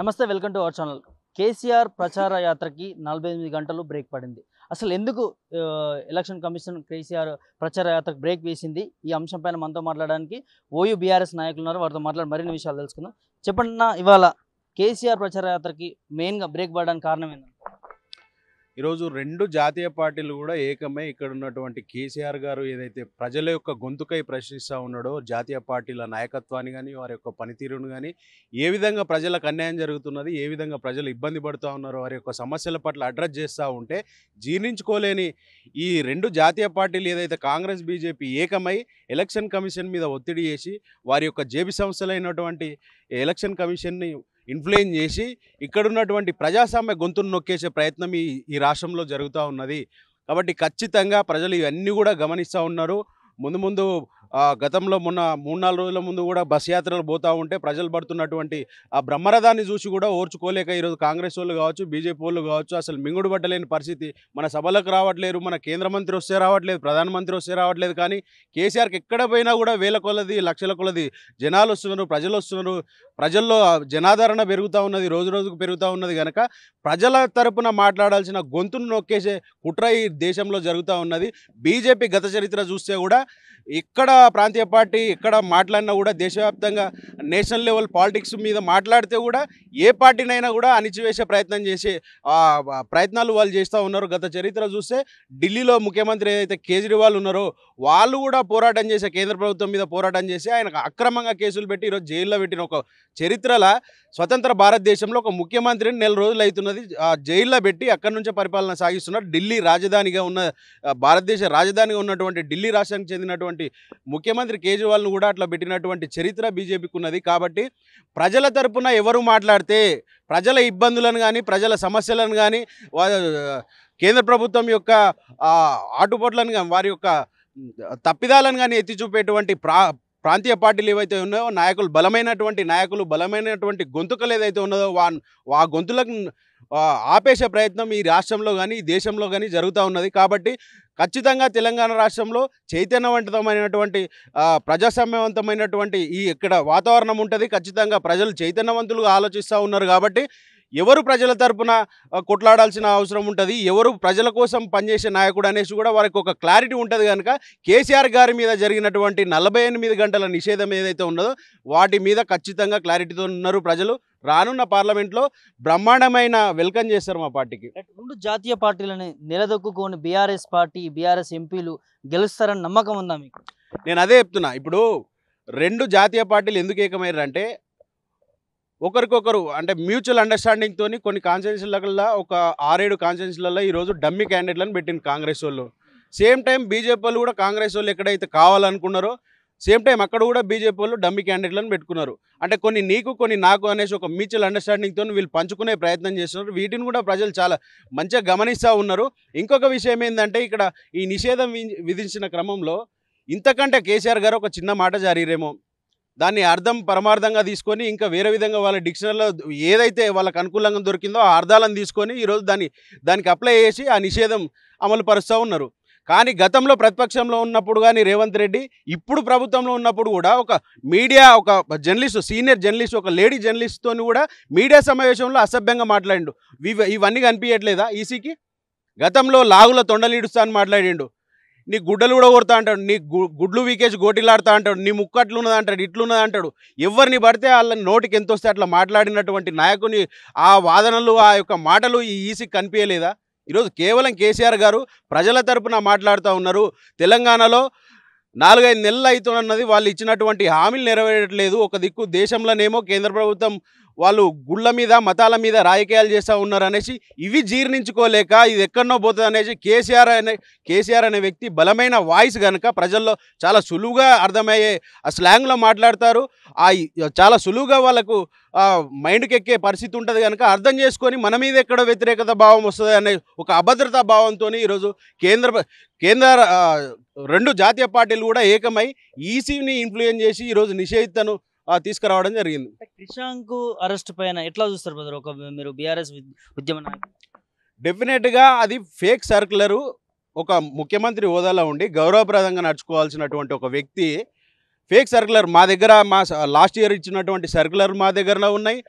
నమస్తే, welcome to our channel. KCR ప్రచార యాత్రకి 48 గంటలు బ్రేక్ పడింది. అసలు ఎందుకు ఎలక్షన్ కమిషన్ కేసీఆర్ ప్రచార యాత్రకు బ్రేక్ వేసింది? ఈ అంశం పైన మనతో మాట్లాడడానికి ఓయూ బీఆర్ఎస్ నాయకులు ఉన్నారు. వారితో మాట్లాడి మరిన్ని విషయాలు తెలుసుకుందాం. చెప్పండి అన్న, ఇవాళ కేసీఆర్ ప్రచార యాత్రకి మెయిన్గా బ్రేక్ పడడానికి కారణం ఏంటంటే ఈరోజు రెండు జాతీయ పార్టీలు కూడా ఏకమై ఇక్కడ ఉన్నటువంటి కేసీఆర్ గారు ఏదైతే ప్రజల యొక్క గొంతుకై ప్రశ్నిస్తూ ఉన్నాడో, జాతీయ పార్టీల నాయకత్వాన్ని కానీ వారి యొక్క పనితీరును కానీ, ఏ విధంగా ప్రజలకు అన్యాయం జరుగుతున్నది, ఏ విధంగా ప్రజలు ఇబ్బంది పడుతూ ఉన్నారో వారి యొక్క సమస్యల పట్ల అడ్రస్ చేస్తూ ఉంటే జీర్ణించుకోలేని ఈ రెండు జాతీయ పార్టీలు ఏదైతే కాంగ్రెస్ బీజేపీ ఏకమై ఎలక్షన్ కమిషన్ మీద ఒత్తిడి చేసి వారి యొక్క జేబీ సంస్థలైనటువంటి ఎలక్షన్ కమిషన్ని ఇన్ఫ్లుయెన్స్ చేసి ఇక్కడున్నటువంటి ప్రజాస్వామ్య గొంతును నొక్కేసే ప్రయత్నం ఈ రాష్ట్రంలో జరుగుతూ ఉన్నది. కాబట్టి ఖచ్చితంగా ప్రజలు ఇవన్నీ కూడా గమనిస్తూ ఉన్నారు. ముందు గతంలో మొన్న 3-4 రోజుల ముందు కూడా బస్ యాత్రలు పోతూ ఉంటే ప్రజలు పడుతున్నటువంటి ఆ బ్రహ్మరథాన్ని చూసి కూడా ఓర్చుకోలేక ఈరోజు కాంగ్రెస్ వాళ్ళు కావచ్చు, బీజేపీ వాళ్ళు కావచ్చు, అసలు మింగుడు పట్టలేని పరిస్థితి. మన సభలకు రావట్లేరు, మన కేంద్ర మంత్రి వస్తే రావట్లేదు, ప్రధానమంత్రి వస్తే రావట్లేదు. కానీ కేసీఆర్కి ఎక్కడ పోయినా కూడా వేల కొలది లక్షల కొలది జనాలు వస్తున్నారు, ప్రజలు వస్తున్నారు. ప్రజల్లో జనాదరణ పెరుగుతూ ఉన్నది, రోజు రోజుకు పెరుగుతూ ఉన్నది. కనుక ప్రజల తరపున మాట్లాడాల్సిన గొంతును నొక్కేసే కుట్ర ఈ దేశంలో జరుగుతూ ఉన్నది. బీజేపీ గత చరిత్ర చూస్తే కూడా ఇక్కడ ప్రాంతీయ పార్టీ ఎక్కడ మాట్లాడినా కూడా దేశవ్యాప్తంగా నేషనల్ లెవెల్ పాలిటిక్స్ మీద మాట్లాడితే కూడా ఏ పార్టీనైనా కూడా అణిచివేసే ప్రయత్నం చేసే ప్రయత్నాలు వాళ్ళు చేస్తూ ఉన్నారు. గత చరిత్ర చూస్తే ఢిల్లీలో ముఖ్యమంత్రి ఏదైతే కేజ్రీవాల్ ఉన్నారో వాళ్ళు కూడా పోరాటం చేసే, కేంద్ర ప్రభుత్వం మీద పోరాటం చేసి ఆయనకు అక్రమంగా కేసులు పెట్టి ఈరోజు జైల్లో పెట్టిన ఒక చరిత్రలో స్వతంత్ర భారతదేశంలో ఒక ముఖ్యమంత్రిని 4 రోజులు అవుతున్నది జైల్లో పెట్టి అక్కడి నుంచే పరిపాలన సాగిస్తున్నారు. ఢిల్లీ రాజధానిగా ఉన్న, భారతదేశ రాజధానిగా ఉన్నటువంటి ఢిల్లీ రాష్ట్రానికి చెందినటువంటి ముఖ్యమంత్రి కేజ్రీవాల్ను కూడా అట్లా పెట్టినటువంటి చరిత్ర బీజేపీకి ఉన్నది. కాబట్టి ప్రజల తరపున ఎవరు మాట్లాడితే ప్రజల ఇబ్బందులను కానీ, ప్రజల సమస్యలను కానీ, కేంద్ర ప్రభుత్వం యొక్క ఆటుపోట్లను కానీ, వారి యొక్క తప్పిదాలను కానీ ఎత్తి చూపేటువంటి ప్రాంతీయ పార్టీలు ఏవైతే ఉన్నాయో, నాయకులు బలమైనటువంటి గొంతుకలు ఏదైతే ఉన్నదో ఆ గొంతులకు ఆపేసే ప్రయత్నం ఈ రాష్ట్రంలో కానీ ఈ దేశంలో కానీ జరుగుతూ ఉన్నది. కాబట్టి ఖచ్చితంగా తెలంగాణ రాష్ట్రంలో చైతన్యవంతమైనటువంటి ప్రజాస్వామ్యవంతమైనటువంటి ఇక్కడ వాతావరణం ఉంటుంది. ఖచ్చితంగా ప్రజలు చైతన్యవంతులుగా ఆలోచిస్తూ ఉన్నారు. కాబట్టి ఎవరు ప్రజల తరపున కొట్లాడాల్సిన అవసరం ఉంటుంది, ఎవరు ప్రజల కోసం పనిచేసే నాయకుడు అనేసి కూడా వారికి ఒక క్లారిటీ ఉంటుంది. కనుక కేసీఆర్ గారి మీద జరిగినటువంటి 48 గంటల నిషేధం ఏదైతే ఉన్నదో వాటి మీద ఖచ్చితంగా క్లారిటీతో ఉన్నారు ప్రజలు. రానున్న పార్లమెంట్లో బ్రహ్మాండమైన వెల్కమ్ చేస్తారు మా పార్టీకి. రెండు జాతీయ పార్టీలని నిలదొక్కుని బీఆర్ఎస్ పార్టీ, బీఆర్ఎస్ ఎంపీలు గెలుస్తారని నమ్మకం ఉందా మీకు? నేను అదే చెప్తున్నా. ఇప్పుడు రెండు జాతీయ పార్టీలు ఎందుకు ఏకమయ్యారంటే ఒకరికొకరు అంటే మ్యూచువల్ అండర్స్టాండింగ్తో కొన్ని కాన్స్టిట్యూన్సీలలో ఒక 6-7 కాన్స్టిట్యూన్సీలలో ఈరోజు డమ్మీ క్యాండిడేట్లను పెట్టింది కాంగ్రెస్ వాళ్ళు. సేమ్ టైం బీజేపీ వాళ్ళు కూడా కాంగ్రెస్ వాళ్ళు ఎక్కడైతే కావాలనుకున్నారో సేమ్ టైం అక్కడ కూడా బీజేపీ వాళ్ళు డమ్మీ క్యాండిడేట్లను పెట్టుకున్నారు. అంటే కొన్ని నీకు కొన్ని నాకు అనేసి ఒక మ్యూచువల్ అండర్స్టాండింగ్తో వీళ్ళు పంచుకునే ప్రయత్నం చేస్తున్నారు. వీటిని కూడా ప్రజలు చాలా మంచిగా గమనిస్తూ ఉన్నారు. ఇంకొక విషయం ఏంటంటే ఇక్కడ ఈ నిషేధం విధించిన క్రమంలో ఇంతకంటే కేసీఆర్ గారు ఒక చిన్న మాట జారీరేమో, దాన్ని అర్థం పరమార్థంగా తీసుకొని ఇంకా వేరే విధంగా వాళ్ళ డిక్షనరీలో ఏదైతే వాళ్ళకు అనుకూలంగా దొరికిందో ఆ అర్థాలను తీసుకొని ఈరోజు దానికి అప్లై చేసి ఆ నిషేధం అమలు పరుస్తూ ఉన్నారు. కానీ గతంలో ప్రతిపక్షంలో ఉన్నప్పుడు కానీ రేవంత్ రెడ్డి, ఇప్పుడు ప్రభుత్వంలో ఉన్నప్పుడు కూడా ఒక జర్నలిస్ట్, సీనియర్ జర్నలిస్ట్, ఒక లేడీ జర్నలిస్ట్తో కూడా మీడియా సమావేశంలో అసభ్యంగా మాట్లాడిండు. ఇవన్నీ కనిపించట్లేదా ఈసీకి? గతంలో లాగుల తొండలీడుస్తా అని మాట్లాడిండు. నీ గుడ్డలు కూడా కొడతా అంటాడు, నీ గుడ్లు వీకేసి గోటిలాడుతా అంటాడు, నీ ముక్కు అట్లున్నది అంటాడు, ఇట్లున్నది అంటాడు. ఎవరిని పడితే వాళ్ళని నోటికి ఎంత వస్తే అట్లా మాట్లాడినటువంటి నాయకుని ఆ వాదనలు, ఆ యొక్క మాటలు ఈ ఈసీకి కనిపించలేదా? ఈరోజు కేవలం కేసీఆర్ గారు ప్రజల తరపున మాట్లాడుతూ ఉన్నారు. తెలంగాణలో 4-5 నెలలు అవుతున్నది, వాళ్ళు ఇచ్చినటువంటి హామీలు నెరవేరట్లేదు. ఒక దిక్కు దేశంలోనేమో కేంద్ర ప్రభుత్వం వాళ్ళు గుళ్ళ మీద, మతాల మీద రాజకీయాలు చేస్తూ ఉన్నారు అనేసి ఇవి జీర్ణించుకోలేక ఇది ఎక్కడనో పోతుంది అనేసి కేసీఆర్ అనే వ్యక్తి బలమైన వాయిస్ కనుక ప్రజల్లో చాలా సులువుగా అర్థమయ్యే ఆ స్లాంగ్లో మాట్లాడతారు. చాలా సులువుగా వాళ్ళకు మైండ్కి ఎక్కే పరిస్థితి ఉంటుంది. కనుక అర్థం చేసుకొని మన మీద ఎక్కడ వ్యతిరేకత భావం వస్తుంది అనే ఒక అభద్రతా భావంతో ఈరోజు కేంద్ర రెండు జాతీయ పార్టీలు కూడా ఏకమై ఈసీని ఇన్ఫ్లుయెన్స్ చేసి ఈరోజు నిషేధను తీసుకురావడం జరిగింది. క్రిషాంక్ అరెస్ట్ పైన ఎట్లా చూస్తారు బ్రదర్? మీరు బీఆర్ఎస్ ఉద్యమ నాయకులు. డెఫినెట్గా అది ఫేక్ సర్క్యులరు. ఒక ముఖ్యమంత్రి హోదాలో ఉండి గౌరవప్రదంగా నడుచుకోవాల్సినటువంటి ఒక వ్యక్తి ఫేక్ సర్క్యులర్ మా లాస్ట్ ఇయర్ ఇచ్చినటువంటి సర్క్యులర్ మా దగ్గరలో ఉన్నాయి.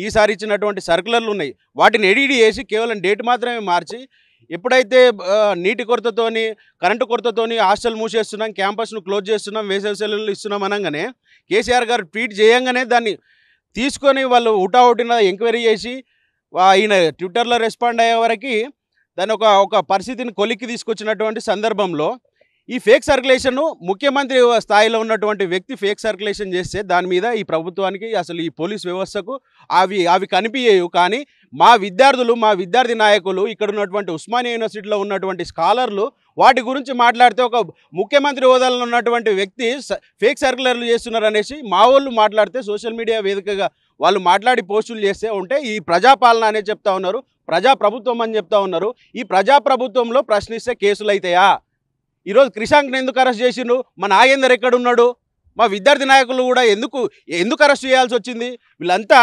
ఈసారి ఇచ్చినటువంటి సర్కులర్లు ఉన్నాయి, వాటిని ఎడిట్ చేసి కేవలం డేట్ మాత్రమే మార్చి ఎప్పుడైతే నీటి కొరతతోని కరెంటు కొరతతోని హాస్టల్ మూసేస్తున్నాం, క్యాంపస్ను క్లోజ్ చేస్తున్నాం, వేసవి సెలవులు ఇస్తున్నాం అనగానే కేసీఆర్ గారు ట్వీట్ చేయంగానే దాన్ని తీసుకొని వాళ్ళు హుటాహుటిన ఎంక్వైరీ చేసి ఈయన ట్విట్టర్లో రెస్పాండ్ అయ్యే వరకు దాని ఒక పరిస్థితిని కొలిక్కి తీసుకొచ్చినటువంటి సందర్భంలో ఈ ఫేక్ సర్క్యులేషన్ ముఖ్యమంత్రి స్థాయిలో ఉన్నటువంటి వ్యక్తి ఫేక్ సర్క్యులేషన్ చేస్తే దాని మీద ఈ ప్రభుత్వానికి అసలు ఈ పోలీస్ వ్యవస్థకు అవి కనిపించేవి. కానీ మా విద్యార్థి నాయకులు ఇక్కడ ఉన్నటువంటి ఉస్మానియా యూనివర్సిటీలో ఉన్నటువంటి స్కాలర్లు వాటి గురించి మాట్లాడితే ఒక ముఖ్యమంత్రి హోదాలో ఉన్నటువంటి వ్యక్తి ఫేక్ సర్క్యులర్లు చేస్తున్నారు అనేసి మా వాళ్ళు మాట్లాడితే సోషల్ మీడియా వేదికగా వాళ్ళు మాట్లాడి పోస్టులు చేస్తే ఉంటే ఈ ప్రజాపాలన అనే చెప్తా ఉన్నారు, ప్రజాప్రభుత్వం అని చెప్తా ఉన్నారు. ఈ ప్రజాప్రభుత్వంలో ప్రశ్నిస్తే కేసులు అవుతాయా? ఈరోజు క్రిషాంక్ని ఎందుకు అరెస్ట్ చేసిండు? మా నాగేందర్ ఎక్కడున్నాడు? మా విద్యార్థి నాయకులు కూడా ఎందుకు అరెస్ట్ చేయాల్సి వచ్చింది? వీళ్ళంతా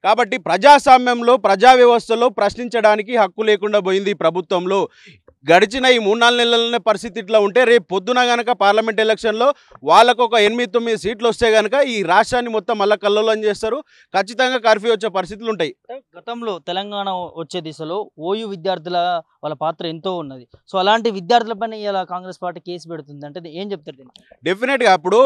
కాబట్టి ప్రజాస్వామ్యంలో ప్రజా వ్యవస్థలో ప్రశ్నించడానికి హక్కు లేకుండా పోయింది ఈ ప్రభుత్వంలో. గడిచిన ఈ 3-4 నెలలనే పరిస్థితి ఇట్లా ఉంటే రేపు పొద్దున కనుక పార్లమెంట్ ఎలక్షన్లో వాళ్ళకు ఒక 8-9 సీట్లు వస్తే కనుక ఈ రాష్ట్రాన్ని మొత్తం మళ్ళీ కల్లోలం చేస్తారు, ఖచ్చితంగా కర్ఫ్యూ వచ్చే పరిస్థితులు ఉంటాయి. గతంలో తెలంగాణ వచ్చే దిశలో ఓయూ విద్యార్థుల వాళ్ళ పాత్ర ఎంతో ఉన్నది. సో అలాంటి విద్యార్థులపైన ఇలా కాంగ్రెస్ పార్టీ కేసు పెడుతుంది అంటే ఏం చెప్తారు? డెఫినెట్గా అప్పుడు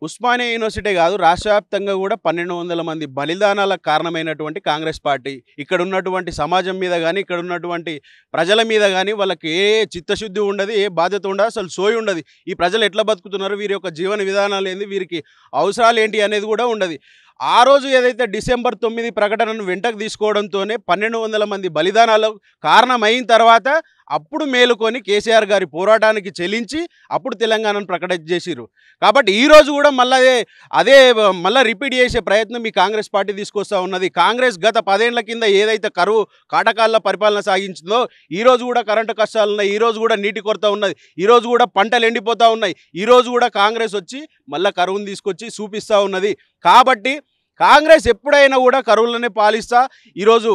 ఉస్మానియా యూనివర్సిటీ కాదు, రాష్ట్ర వ్యాప్తంగా కూడా 1200 మంది బలిదానాలకు కారణమైనటువంటి కాంగ్రెస్ పార్టీ ఇక్కడ ఉన్నటువంటి సమాజం మీద కానీ ఇక్కడ ఉన్నటువంటి ప్రజల మీద కానీ వాళ్ళకి ఏ చిత్తశుద్ధి ఉండదు, ఏ బాధ్యత ఉండదు, అసలు సోయి ఉండదు. ఈ ప్రజలు ఎట్లా బతుకుతున్నారు, వీరి యొక్క జీవన విధానాలు ఏంది, వీరికి అవసరాలు ఏంటి అనేది కూడా ఉండదు. ఆ రోజు ఏదైతే డిసెంబర్ 9 ప్రకటనను వెంటకు తీసుకోవడంతోనే 1200 మంది బలిదానాలకు కారణమైన తర్వాత అప్పుడు మేలుకొని కేసీఆర్ గారి పోరాటానికి చెల్లించి అప్పుడు తెలంగాణను ప్రకటన చేసిరు. కాబట్టి ఈరోజు కూడా మళ్ళీ రిపీట్ చేసే ప్రయత్నం ఈ కాంగ్రెస్ పార్టీ తీసుకొస్తూ ఉన్నది. కాంగ్రెస్ గత 10 ఏళ్ల కింద ఏదైతే కరువు కాటకాల్లో పరిపాలన సాగించిందో ఈరోజు కూడా కరెంటు కష్టాలు ఉన్నాయి, ఈరోజు కూడా నీటి కొరత ఉన్నది, ఈరోజు కూడా పంటలు ఎండిపోతూ ఉన్నాయి, ఈరోజు కూడా కాంగ్రెస్ వచ్చి మళ్ళీ కరువును తీసుకొచ్చి చూపిస్తూ ఉన్నది. కాబట్టి కాంగ్రెస్ ఎప్పుడైనా కూడా కరువులనే పాలిస్తా ఈరోజు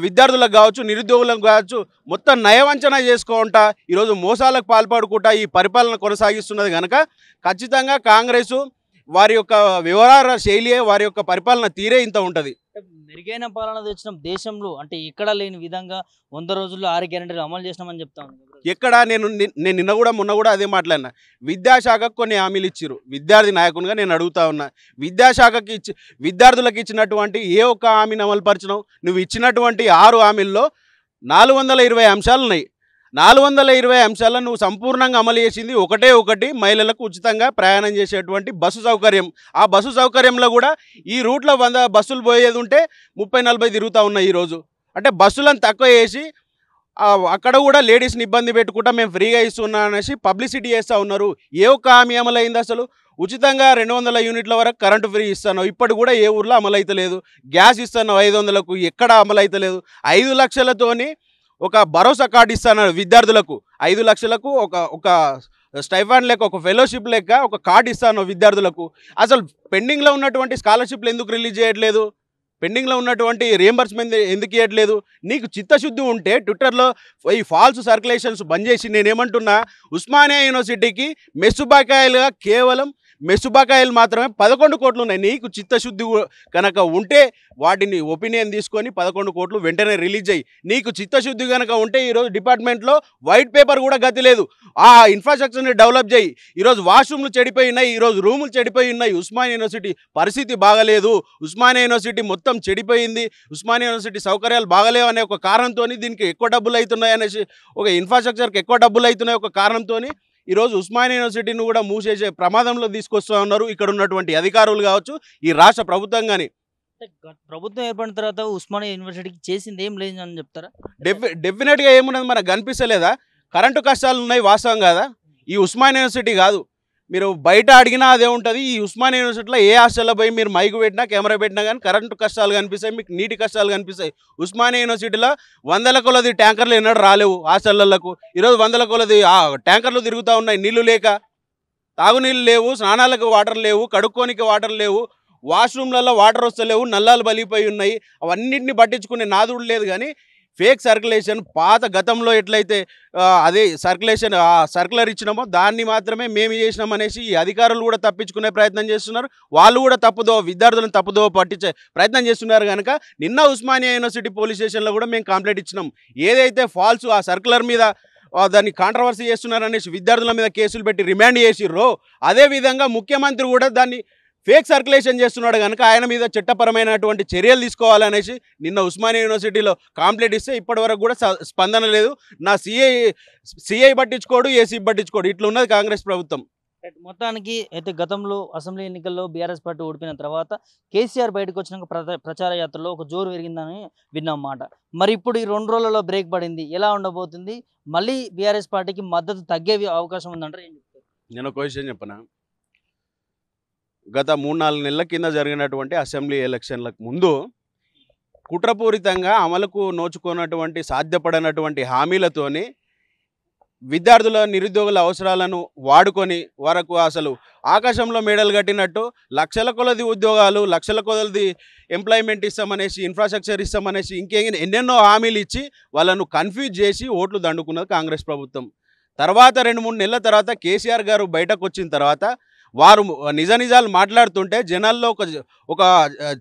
విద్యార్థులకు కావచ్చు, నిరుద్యోగులకు కావచ్చు మొత్తం నయవంచన చేసుకుంటా ఈరోజు మోసాలకు పాల్పడుకుంటా ఈ పరిపాలన కొనసాగిస్తున్నది కనుక ఖచ్చితంగా కాంగ్రెస్ వారి యొక్క వ్యవహార శైలియే, వారి యొక్క పరిపాలన తీరే ఇంత ఉంటుంది. మెరుగైన పాలన తెచ్చిన దేశంలో అంటే ఎక్కడా లేని విధంగా 100 రోజుల్లో 6 గ్యారెంటీలు అమలు చేసినామని చెప్తా ఉంది. ఎక్కడ నేను మొన్న కూడా అదే మాట్లాడినా. విద్యాశాఖకు కొన్ని హామీలు ఇచ్చిరు, విద్యార్థి నాయకునిగా నేను అడుగుతా ఉన్నా, విద్యాశాఖకి విద్యార్థులకు ఇచ్చినటువంటి ఏ ఒక్క హామీని అమలుపరిచినావు? నువ్వు ఇచ్చినటువంటి 6 హామీల్లో 420 అంశాలు ఉన్నాయి. 420 అంశాలను నువ్వు సంపూర్ణంగా అమలు చేసింది ఒకటి మహిళలకు ఉచితంగా ప్రయాణం చేసేటువంటి బస్సు సౌకర్యం. ఆ బస్సు సౌకర్యంలో కూడా ఈ రూట్లో 100 బస్సులు పోయేది ఉంటే 30-40 తిరుగుతూ ఉన్నాయి ఈరోజు. అంటే బస్సులను తక్కువ చేసి అక్కడ కూడా లేడీస్ని ఇబ్బంది పెట్టుకుంటా మేము ఫ్రీగా ఇస్తున్నా అనేసి పబ్లిసిటీ చేస్తూ ఉన్నారు. ఏ ఒక్క హామీ అమలైంది? అసలు ఉచితంగా 200 యూనిట్ల వరకు కరెంటు ఫ్రీ ఇస్తాను, ఇప్పటి కూడా ఏ ఊర్లో అమలైతలేదు. గ్యాస్ ఇస్తాను 500కు, ఎక్కడ అమలైతలేదు. 5 లక్షలతోని ఒక భరోసా కార్డు ఇస్తాను విద్యార్థులకు, 5 లక్షలకు ఒక స్టైఫండ్ లెక్క, ఒక ఫెలోషిప్ లెక్క ఒక కార్డు ఇస్తాను విద్యార్థులకు. అసలు పెండింగ్లో ఉన్నటువంటి స్కాలర్షిప్లు ఎందుకు రిలీజ్ చేయట్లేదు? పెండింగ్లో ఉన్నటువంటి రియంబర్స్మెంట్ ఎందుకు ఇవ్వట్లేదు? నీకు చిత్తశుద్ధి ఉంటే ట్విట్టర్లో ఈ ఫాల్స్ సర్క్యులేషన్స్ బంద్ చేసి నేనేమంటున్నా, ఉస్మానియా యూనివర్సిటీకి మెస్సు బకాయిలుగా కేవలం మెస్సు బకాయిలు మాత్రమే 11 కోట్లు ఉన్నాయి. నీకు చిత్తశుద్ధి కనుక ఉంటే వాటిని ఒపీనియన్ తీసుకొని 11 కోట్లు వెంటనే రిలీజ్ అయ్యి, నీకు చిత్తశుద్ధి కనుక ఉంటే ఈరోజు డిపార్ట్మెంట్లో వైట్ పేపర్ కూడా గతి లేదు, ఆ ఇన్ఫ్రాస్ట్రక్చర్ని డెవలప్ చేయి. ఈరోజు వాష్రూమ్లు చెడిపోయినాయి, ఈరోజు రూములు చెడిపోయి ఉన్నాయి. ఉస్మానియా యూనివర్సిటీ పరిస్థితి బాగలేదు, ఉస్మానియా యూనివర్సిటీ మొత్తం చెడిపోయింది, ఉస్మానియా యూనివర్సిటీ సౌకర్యాలు బాగలేవు అనే ఒక కారణంతో, దీనికి ఎక్కువ డబ్బులు అవుతున్నాయి అనేసి, ఒక ఇన్ఫ్రాస్ట్రక్చర్కి ఎక్కువ డబ్బులు అవుతున్నాయి ఒక కారణంతో ఈరోజు ఉస్మానియా యూనివర్సిటీని కూడా మూసేసే ప్రమాదంలో తీసుకొస్తూ ఉన్నారు ఇక్కడ ఉన్నటువంటి అధికారులు కావచ్చు, ఈ రాష్ట్ర ప్రభుత్వం కానీ. ప్రభుత్వం ఏర్పడిన తర్వాత ఉస్మానియా యూనివర్సిటీకి చేసింది ఏం లేదు అని చెప్తారా? డెఫినెట్గా ఏమున్నది మనకు కనిపిస్తలేదా? కరెంటు కష్టాలు ఉన్నాయి, వాస్తవం కాదా? ఈ ఉస్మానియా యూనివర్సిటీ కాదు, మీరు బయట అడిగినా అదే ఉంటుంది. ఈ ఉస్మానియా యూనివర్సిటీలో ఏ హాస్టల్లో పోయి మీరు మైకు పెట్టినా కెమెరా పెట్టినా కానీ కరెంటు కష్టాలు కనిపిస్తాయి, మీకు నీటి కష్టాలు కనిపిస్తాయి. ఉస్మానియా యూనివర్సిటీలో 100 కొలది ట్యాంకర్లు ఎన్నడూ రాలేవు హాస్టళ్లకు. ఈరోజు 100 కొలది ట్యాంకర్లు తిరుగుతూ ఉన్నాయి, నీళ్లు లేక, తాగునీళ్ళు లేవు, స్నానాలకు వాటర్ లేవు, కడుక్కోనికి వాటర్ లేవు, వాష్రూమ్లలో వాటర్ వస్తలేవు, నల్లాలు బలిపోయి ఉన్నాయి. అవన్నింటినీ పట్టించుకునే నాదుడు లేదు. కానీ ఫేక్ సర్క్యులేషన్ పాత గతంలో ఎట్లయితే అదే సర్క్యులేషన్ సర్క్యులర్ ఇచ్చినామో దాన్ని మాత్రమే మేము చేసినాం అనేసి ఈ అధికారులు కూడా తప్పించుకునే ప్రయత్నం చేస్తున్నారు. వాళ్ళు కూడా విద్యార్థులను తప్పుదో పట్టించే ప్రయత్నం చేస్తున్నారు. కనుక నిన్న ఉస్మానియా యూనివర్సిటీ పోలీస్ స్టేషన్లో కూడా మేము కంప్లైంట్ ఇచ్చినాం. ఏదైతే ఫాల్స్ ఆ సర్క్యులర్ మీద దాన్ని కాంట్రవర్సీ చేస్తున్నారనేసి విద్యార్థుల మీద కేసులు పెట్టి రిమాండ్ చేసిర్రో అదేవిధంగా ముఖ్యమంత్రి కూడా దాన్ని ఫేక్ సర్క్యులేషన్ చేస్తున్నాడు. కనుక ఆయన మీద చట్టపరమైనటువంటి చర్యలు తీసుకోవాలనేసి నిన్న ఉస్మానియా యూనివర్సిటీలో కంప్లైంట్ ఇస్తే ఇప్పటివరకు కూడా స్పందన లేదు. నా సిఐ పట్టించుకోడు, ఏసీ పట్టించుకోడు, ఇట్లా ఉన్నది కాంగ్రెస్ ప్రభుత్వం. మొత్తానికి అయితే గతంలో అసెంబ్లీ ఎన్నికల్లో బీఆర్ఎస్ పార్టీ ఓడిపోయిన తర్వాత కేసీఆర్ బయటకు వచ్చినాక ప్రచార యాత్రలో ఒక జోరు పెరిగిందని విన్నమాట. మరి ఇప్పుడు ఈ 2 రోజులలో బ్రేక్ పడింది, ఎలా ఉండబోతుంది? మళ్ళీ బీఆర్ఎస్ పార్టీకి మద్దతు తగ్గే అవకాశం ఉందంటారు, ఏం చెప్తారు? నేను ఒక విషయం చెప్పనా, గత 3-4 నెలల కింద జరిగినటువంటి అసెంబ్లీ ఎలక్షన్లకు ముందు కుట్రపూరితంగా అమలుకు నోచుకున్నటువంటి సాధ్యపడనటువంటి హామీలతోని విద్యార్థుల నిరుద్యోగుల అవసరాలను వాడుకొని వరకు అసలు ఆకాశంలో మేడలు కట్టినట్టు లక్షల కొలది ఉద్యోగాలు, లక్షల కొలది ఎంప్లాయ్మెంట్ ఇస్తామనేసి, ఇన్ఫ్రాస్ట్రక్చర్ ఇస్తామనేసి ఎన్నెన్నో హామీలు ఇచ్చి వాళ్ళను కన్ఫ్యూజ్ చేసి ఓట్లు దండుకున్నది కాంగ్రెస్ ప్రభుత్వం. తర్వాత 2-3 నెలల తర్వాత కేసీఆర్ గారు బయటకు వచ్చిన తర్వాత వారు నిజాలు మాట్లాడుతుంటే జనాల్లో ఒక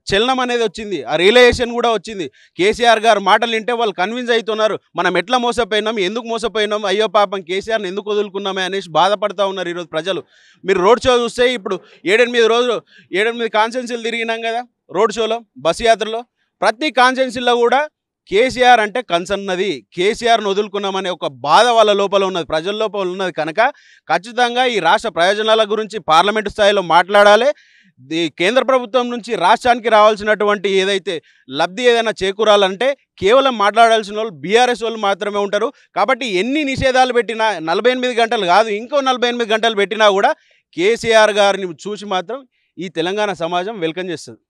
చలనం అనేది వచ్చింది, ఆ రియలైజేషన్ కూడా వచ్చింది. కేసీఆర్ గారు మాటలు వింటే వాళ్ళు కన్విన్స్ అవుతున్నారు, మనం ఎట్లా మోసపోయినాం, ఎందుకు మోసపోయినాం, అయ్యో పాపం కేసీఆర్ని ఎందుకు వదులుకున్నామే అనేసి బాధపడుతూ ఉన్నారు ఈరోజు ప్రజలు. మీరు రోడ్ షో చూస్తే ఇప్పుడు 7-8 కాన్స్టిట్యున్సీలు తిరిగినాం కదా రోడ్ షోలో, బస్సు యాత్రలో. ప్రతి కాన్స్టిట్యున్సీలో కూడా కేసీఆర్ అంటే కన్సన్నది, కేసీఆర్ను వదులుకున్నామనే ఒక బాధ వాళ్ళ లోపల ఉన్నది, ప్రజల లోపల ఉన్నది. కనుక ఖచ్చితంగా ఈ రాష్ట్ర ప్రయోజనాల గురించి పార్లమెంటు స్థాయిలో మాట్లాడాలి. కేంద్ర ప్రభుత్వం నుంచి రాష్ట్రానికి రావాల్సినటువంటి ఏదైతే లబ్ధి ఏదైనా చేకూరాలంటే కేవలం మాట్లాడాల్సిన వాళ్ళు బీఆర్ఎస్ వాళ్ళు మాత్రమే ఉంటారు. కాబట్టి ఎన్ని నిషేధాలు పెట్టినా 48 గంటలు కాదు, ఇంకో 48 గంటలు పెట్టినా కూడా కేసీఆర్ గారిని చూసి మాత్రం ఈ తెలంగాణ సమాజం వెల్కమ్ చేస్తుంది.